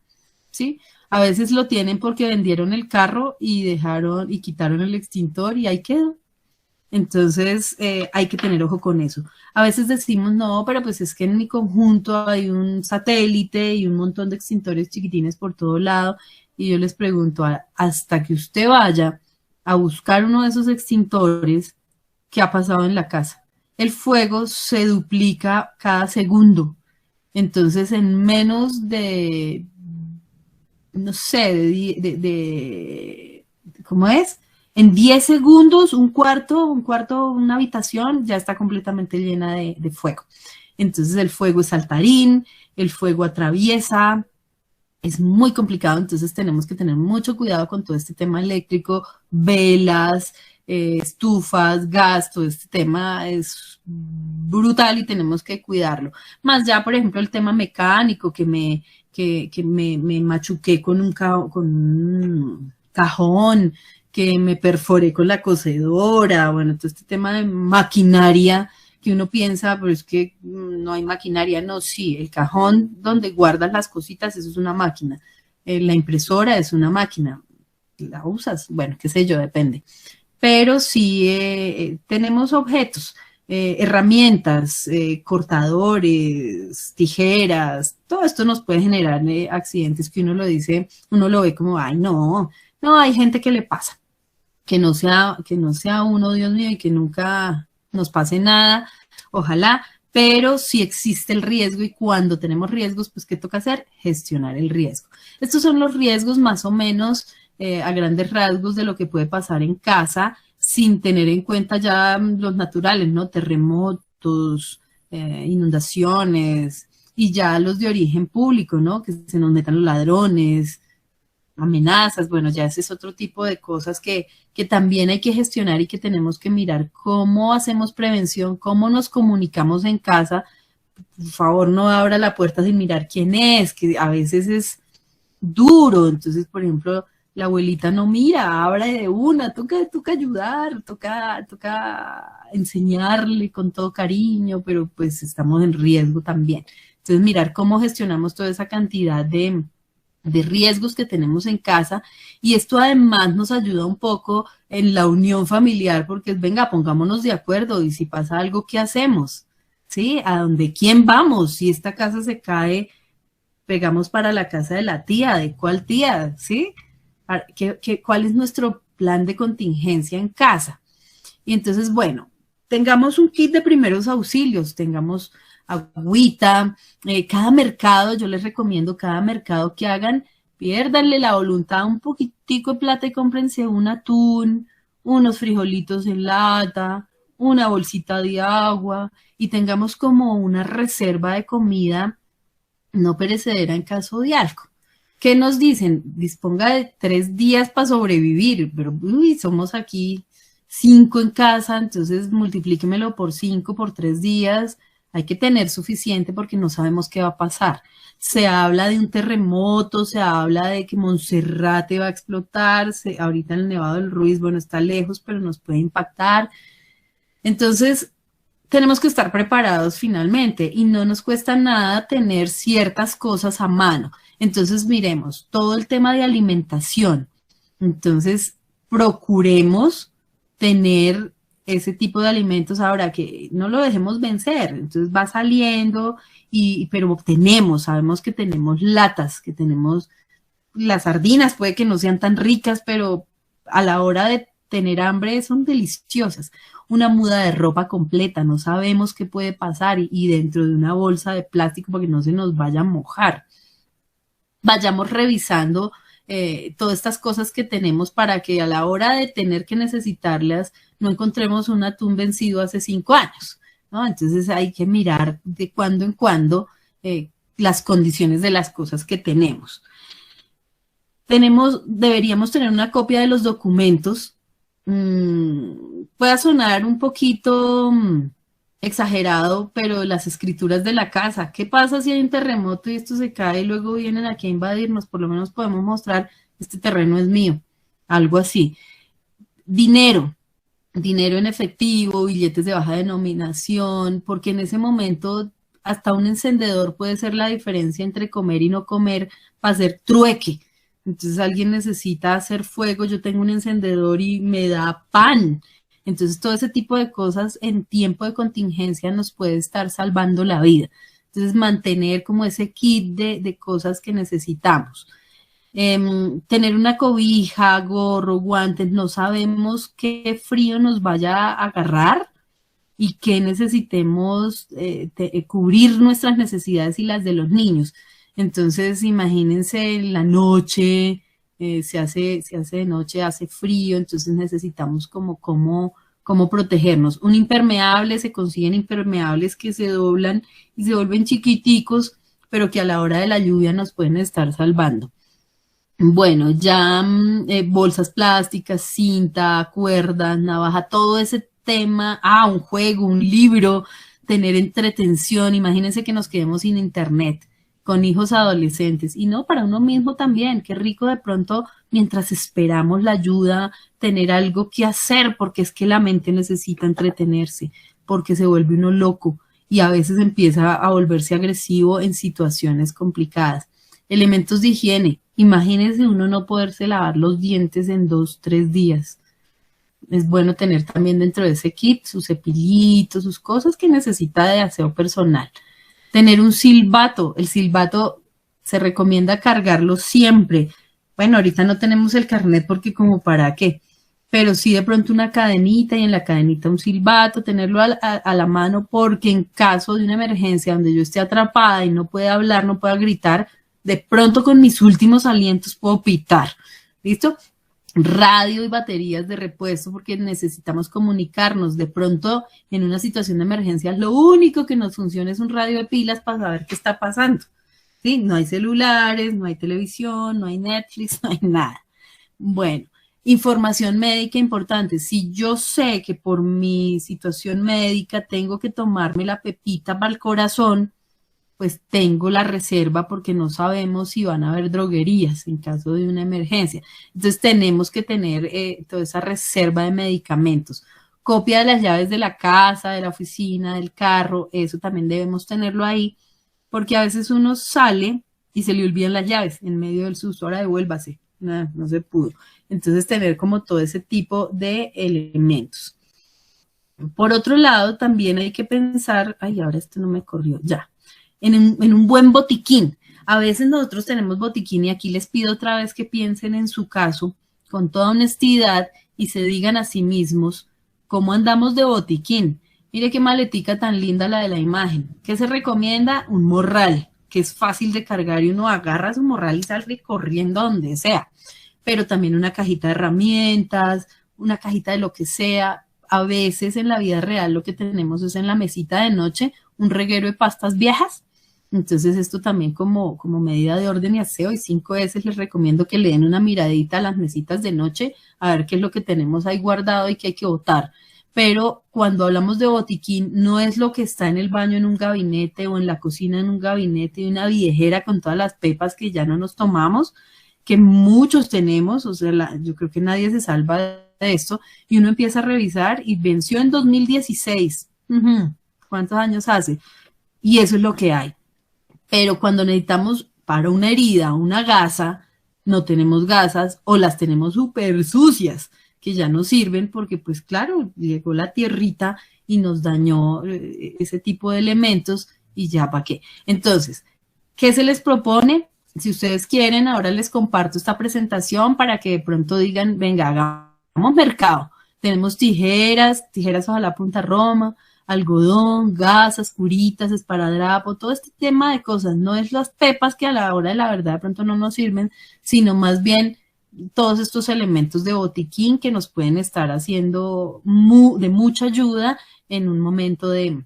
¿sí? A veces lo tienen porque vendieron el carro y dejaron y quitaron el extintor y ahí quedó. Entonces, hay que tener ojo con eso. A veces decimos, no, pero pues es que en mi conjunto hay un satélite y un montón de extintores chiquitines por todo lado. Y yo les pregunto, hasta que usted vaya a buscar uno de esos extintores, ¿qué ha pasado en la casa? El fuego se duplica cada segundo. Entonces, en menos de, no sé, ¿cómo es? En 10 segundos, un cuarto, una habitación ya está completamente llena de fuego. Entonces el fuego es saltarín, el fuego atraviesa, es muy complicado, entonces tenemos que tener mucho cuidado con todo este tema eléctrico, velas, estufas, gas, todo este tema es brutal y tenemos que cuidarlo. Más ya, por ejemplo, el tema mecánico, que me machuqué con un cajón, que me perforé con la cocedora, bueno, todo este tema de maquinaria que uno piensa, pero es que no hay maquinaria, no, sí, el cajón donde guardas las cositas, eso es una máquina, la impresora es una máquina, la usas, bueno, qué sé yo, depende, pero sí tenemos objetos, herramientas, cortadores, tijeras, todo esto nos puede generar accidentes que uno lo dice, uno lo ve como, ay, no, hay gente que le pasa. Que no sea uno, Dios mío, y que nunca nos pase nada, ojalá, pero sí existe el riesgo y cuando tenemos riesgos, pues ¿qué toca hacer? Gestionar el riesgo. Estos son los riesgos más o menos a grandes rasgos de lo que puede pasar en casa sin tener en cuenta ya los naturales, ¿no? Terremotos, inundaciones y ya los de origen público, ¿no? Que se nos metan los ladrones, amenazas, bueno, ya ese es otro tipo de cosas que también hay que gestionar y que tenemos que mirar cómo hacemos prevención, cómo nos comunicamos en casa. Por favor, no abra la puerta sin mirar quién es, que a veces es duro. Entonces, por ejemplo, la abuelita no mira, abre de una, toca ayudar, toca enseñarle con todo cariño, pero pues estamos en riesgo también. Entonces, mirar cómo gestionamos toda esa cantidad de riesgos que tenemos en casa y esto además nos ayuda un poco en la unión familiar porque es, venga, pongámonos de acuerdo y si pasa algo, ¿qué hacemos? ¿Sí? ¿A dónde quién vamos? Si esta casa se cae, pegamos para la casa de la tía, ¿de cuál tía? ¿Sí? ¿Cuál es nuestro plan de contingencia en casa? Y entonces, bueno, tengamos un kit de primeros auxilios, tengamos agüita, cada mercado, yo les recomiendo cada mercado que hagan, piérdanle la voluntad un poquitico de plata y cómprense un atún, unos frijolitos en lata, una bolsita de agua y tengamos como una reserva de comida no perecedera en caso de algo. ¿Qué nos dicen? Disponga de 3 días para sobrevivir, pero uy, somos aquí 5 en casa, entonces multiplíquemelo por 5 por 3 días. Hay que tener suficiente porque no sabemos qué va a pasar. Se habla de un terremoto, se habla de que Monserrate va a explotar, ahorita el Nevado del Ruiz, bueno, está lejos, pero nos puede impactar. Entonces, tenemos que estar preparados finalmente y no nos cuesta nada tener ciertas cosas a mano. Entonces, miremos, todo el tema de alimentación. Entonces, procuremos tener ese tipo de alimentos ahora que no lo dejemos vencer. Entonces va saliendo, pero sabemos que tenemos latas, que tenemos las sardinas, puede que no sean tan ricas, pero a la hora de tener hambre son deliciosas. Una muda de ropa completa, no sabemos qué puede pasar y dentro de una bolsa de plástico para que no se nos vaya a mojar. Vayamos revisando todas estas cosas que tenemos para que a la hora de tener que necesitarlas no encontremos un atún vencido hace 5 años, ¿no? Entonces hay que mirar de cuando en cuando las condiciones de las cosas que tenemos. Deberíamos tener una copia de los documentos. Pueda sonar un poquito exagerado, pero las escrituras de la casa, ¿qué pasa si hay un terremoto y esto se cae y luego vienen aquí a invadirnos? Por lo menos podemos mostrar, este terreno es mío, algo así. Dinero en efectivo, billetes de baja denominación, porque en ese momento hasta un encendedor puede ser la diferencia entre comer y no comer para hacer trueque. Entonces alguien necesita hacer fuego, yo tengo un encendedor y me da pan. Entonces todo ese tipo de cosas en tiempo de contingencia nos puede estar salvando la vida. Entonces mantener como ese kit de cosas que necesitamos. Tener una cobija, gorro, guantes, no sabemos qué frío nos vaya a agarrar y que necesitemos cubrir nuestras necesidades y las de los niños. Entonces, imagínense en la noche, se hace de noche, hace frío, entonces necesitamos como protegernos. Un impermeable, se consiguen impermeables que se doblan y se vuelven chiquiticos, pero que a la hora de la lluvia nos pueden estar salvando. Bueno, ya bolsas plásticas, cinta, cuerdas, navaja, todo ese tema, un juego, un libro, tener entretención, imagínense que nos quedemos sin internet con hijos adolescentes y no, para uno mismo también, qué rico de pronto mientras esperamos la ayuda, tener algo que hacer, porque es que la mente necesita entretenerse, porque se vuelve uno loco y a veces empieza a volverse agresivo en situaciones complicadas. Elementos de higiene, imagínense uno no poderse lavar los dientes en 2, 3 días. Es bueno tener también dentro de ese kit sus cepillitos, sus cosas que necesita de aseo personal. Tener un silbato. El silbato se recomienda cargarlo siempre. Bueno, ahorita no tenemos el carnet porque como para qué, pero sí de pronto una cadenita y en la cadenita un silbato, tenerlo a la mano porque en caso de una emergencia donde yo esté atrapada y no pueda hablar, no pueda gritar, de pronto con mis últimos alientos puedo pitar. ¿Listo? Radio y baterías de repuesto porque necesitamos comunicarnos. De pronto, en una situación de emergencia, lo único que nos funciona es un radio de pilas para saber qué está pasando. ¿Sí? No hay celulares, no hay televisión, no hay Netflix, no hay nada. Bueno, información médica importante. Si yo sé que por mi situación médica tengo que tomarme la pepita para el corazón, pues tengo la reserva porque no sabemos si van a haber droguerías en caso de una emergencia. Entonces tenemos que tener toda esa reserva de medicamentos. Copia de las llaves de la casa, de la oficina, del carro, eso también debemos tenerlo ahí, porque a veces uno sale y se le olvidan las llaves en medio del susto, ahora devuélvase, no se pudo. Entonces tener como todo ese tipo de elementos. Por otro lado, también hay que pensar, ay, ahora esto no me corrió, ya, en un buen botiquín. A veces nosotros tenemos botiquín y aquí les pido otra vez que piensen en su caso con toda honestidad y se digan a sí mismos cómo andamos de botiquín. Mire qué maletica tan linda la de la imagen. ¿Qué se recomienda? Un morral, que es fácil de cargar y uno agarra su morral y sale corriendo a donde sea. Pero también una cajita de herramientas, una cajita de lo que sea. A veces en la vida real lo que tenemos es en la mesita de noche un reguero de pastas viejas. Entonces esto también como medida de orden y aseo, y 5 veces les recomiendo que le den una miradita a las mesitas de noche a ver qué es lo que tenemos ahí guardado y que hay que botar. Pero cuando hablamos de botiquín no es lo que está en el baño en un gabinete o en la cocina en un gabinete y una viejera con todas las pepas que ya no nos tomamos, que muchos tenemos, o sea, yo creo que nadie se salva de esto, y uno empieza a revisar y venció en 2016. ¿Cuántos años hace? Y eso es lo que hay. Pero cuando necesitamos para una herida, una gasa, no tenemos gasas o las tenemos súper sucias, que ya no sirven porque, pues claro, llegó la tierrita y nos dañó ese tipo de elementos y ya para qué. Entonces, ¿qué se les propone? Si ustedes quieren, ahora les comparto esta presentación para que de pronto digan, venga, hagamos mercado. Tenemos tijeras ojalá punta roma, algodón, gasas, curitas, esparadrapo, todo este tema de cosas. No es las pepas que a la hora de la verdad de pronto no nos sirven, sino más bien todos estos elementos de botiquín que nos pueden estar haciendo de mucha ayuda en un momento de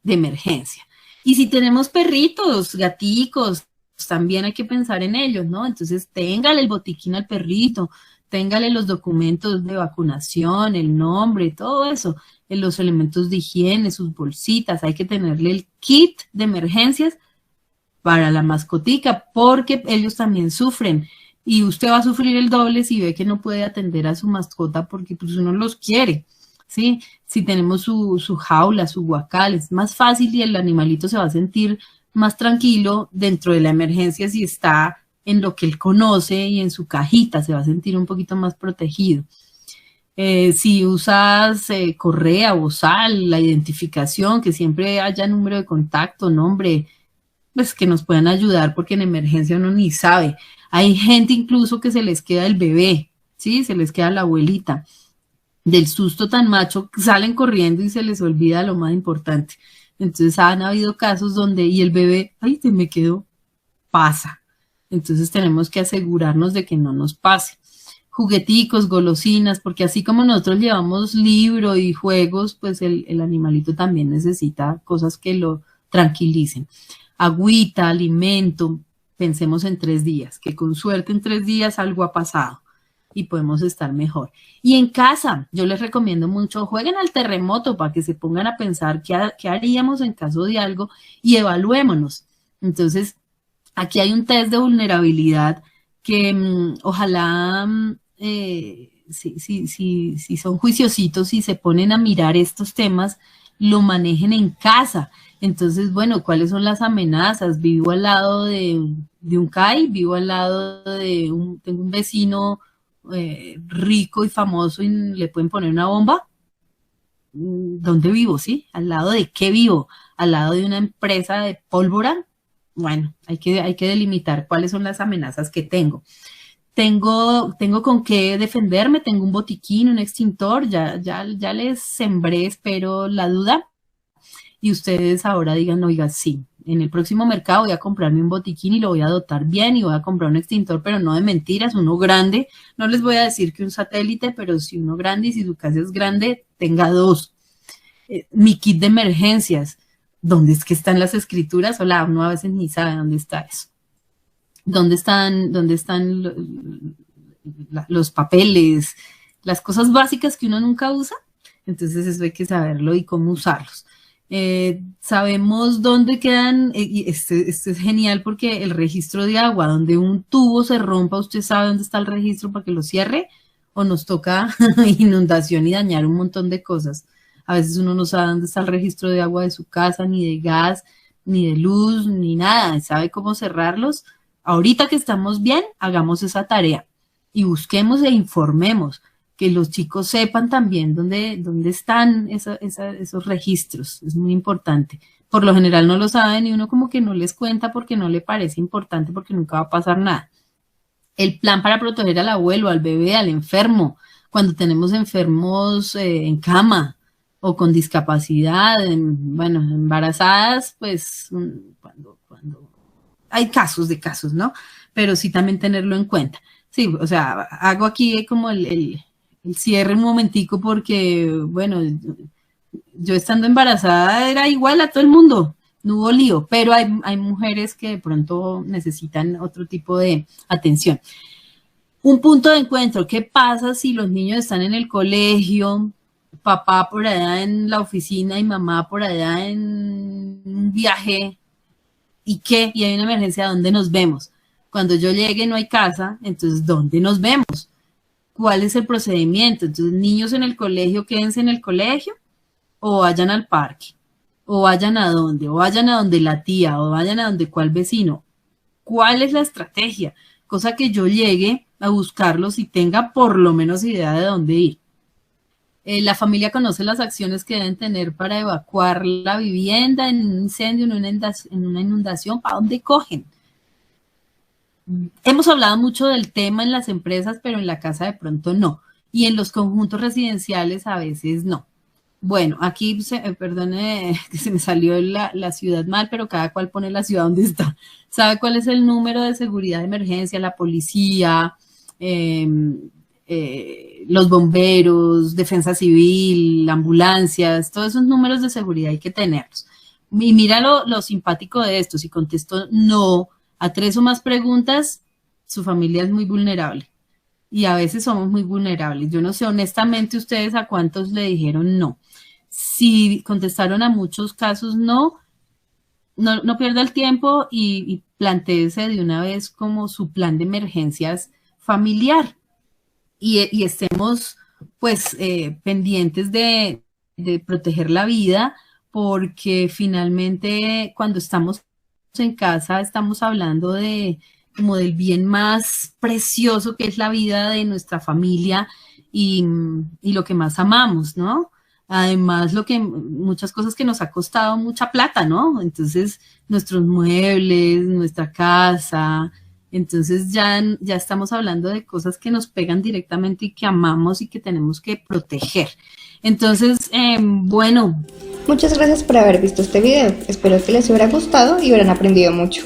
emergencia. Y si tenemos perritos, gaticos, pues también hay que pensar en ellos, ¿no? Entonces, téngale el botiquín al perrito, téngale los documentos de vacunación, el nombre, todo eso, los elementos de higiene, sus bolsitas, hay que tenerle el kit de emergencias para la mascotica, porque ellos también sufren. Y usted va a sufrir el doble si ve que no puede atender a su mascota porque pues uno los quiere, ¿sí? Si tenemos su jaula, su guacal, es más fácil y el animalito se va a sentir más tranquilo dentro de la emergencia si está en lo que él conoce y en su cajita, se va a sentir un poquito más protegido. Si usas correa, bozal, la identificación, que siempre haya número de contacto, nombre, pues que nos puedan ayudar porque en emergencia uno ni sabe. Hay gente incluso que se les queda el bebé, ¿sí? Se les queda la abuelita. Del susto tan macho, salen corriendo y se les olvida lo más importante. Entonces han habido casos donde, y el bebé, ay, se me quedó, pasa. Entonces tenemos que asegurarnos de que no nos pase. Jugueticos, golosinas, porque así como nosotros llevamos libro y juegos, pues el animalito también necesita cosas que lo tranquilicen. Agüita, alimento, pensemos en 3 días, que con suerte en 3 días algo ha pasado y podemos estar mejor. Y en casa, yo les recomiendo mucho, jueguen al terremoto para que se pongan a pensar qué haríamos en caso de algo y evaluémonos. Entonces, aquí hay un test de vulnerabilidad que ojalá, si son juiciositos y se ponen a mirar estos temas, lo manejen en casa. Entonces, bueno, ¿cuáles son las amenazas? Vivo al lado de un CAI, vivo al lado de tengo un vecino rico y famoso y le pueden poner una bomba. ¿Dónde vivo? ¿Sí? ¿Al lado de qué vivo? ¿Al lado de una empresa de pólvora? Bueno, hay que delimitar cuáles son las amenazas que tengo. Tengo con qué defenderme, tengo un botiquín, un extintor, ya les sembré, espero, la duda. Y ustedes ahora digan, oiga, sí, en el próximo mercado voy a comprarme un botiquín y lo voy a dotar bien y voy a comprar un extintor, pero no de mentiras, uno grande. No les voy a decir que un satélite, pero si uno grande y si su casa es grande, tenga 2. Mi kit de emergencias, ¿dónde es que están las escrituras? Hola, uno a veces ni sabe dónde está eso. ¿Dónde están los papeles, las cosas básicas que uno nunca usa? Entonces eso hay que saberlo y cómo usarlos. Sabemos dónde quedan, y este es genial porque el registro de agua, donde un tubo se rompa, usted sabe dónde está el registro para que lo cierre, o nos toca inundación y dañar un montón de cosas. A veces uno no sabe dónde está el registro de agua de su casa, ni de gas, ni de luz, ni nada, sabe cómo cerrarlos. Ahorita que estamos bien, hagamos esa tarea y busquemos e informemos, que los chicos sepan también dónde están esos registros, es muy importante. Por lo general no lo saben y uno como que no les cuenta porque no le parece importante, porque nunca va a pasar nada. El plan para proteger al abuelo, al bebé, al enfermo, cuando tenemos enfermos en cama o con discapacidad, bueno, embarazadas, pues cuando hay casos de casos, ¿no? Pero sí también tenerlo en cuenta. Sí, o sea, hago aquí como el cierre un momentico porque, bueno, yo estando embarazada era igual a todo el mundo, no hubo lío, pero hay mujeres que de pronto necesitan otro tipo de atención. Un punto de encuentro, ¿qué pasa si los niños están en el colegio, papá por allá en la oficina y mamá por allá en un viaje? ¿Y qué? Y hay una emergencia, ¿dónde nos vemos? Cuando yo llegue no hay casa, entonces ¿dónde nos vemos? ¿Cuál es el procedimiento? Entonces, niños en el colegio, quédense en el colegio o vayan al parque, o vayan a dónde, o vayan a donde la tía, o vayan a donde cuál vecino. ¿Cuál es la estrategia? Cosa que yo llegue a buscarlos y tenga por lo menos idea de dónde ir. La familia conoce las acciones que deben tener para evacuar la vivienda en un incendio, en una inundación, ¿para dónde cogen? Hemos hablado mucho del tema en las empresas, pero en la casa de pronto no. Y en los conjuntos residenciales a veces no. Bueno, aquí, perdone que se me salió la ciudad mal, pero cada cual pone la ciudad donde está. ¿Sabe cuál es el número de seguridad de emergencia? La policía, los bomberos, defensa civil, ambulancias, todos esos números de seguridad hay que tenerlos. Y mira lo simpático de esto, si contesto no a 3 o más preguntas, su familia es muy vulnerable. Y a veces somos muy vulnerables. Yo no sé honestamente ustedes a cuántos le dijeron no. Si contestaron a muchos casos no pierda el tiempo y plantéese de una vez como su plan de emergencias familiar. Y estemos pues pendientes de proteger la vida, porque finalmente cuando estamos en casa estamos hablando como del bien más precioso que es la vida de nuestra familia y lo que más amamos, ¿no? Además, muchas cosas que nos ha costado mucha plata, ¿no? Entonces, nuestros muebles, nuestra casa, entonces ya estamos hablando de cosas que nos pegan directamente y que amamos y que tenemos que proteger. Entonces, bueno. Muchas gracias por haber visto este video. Espero que les hubiera gustado y hubieran aprendido mucho.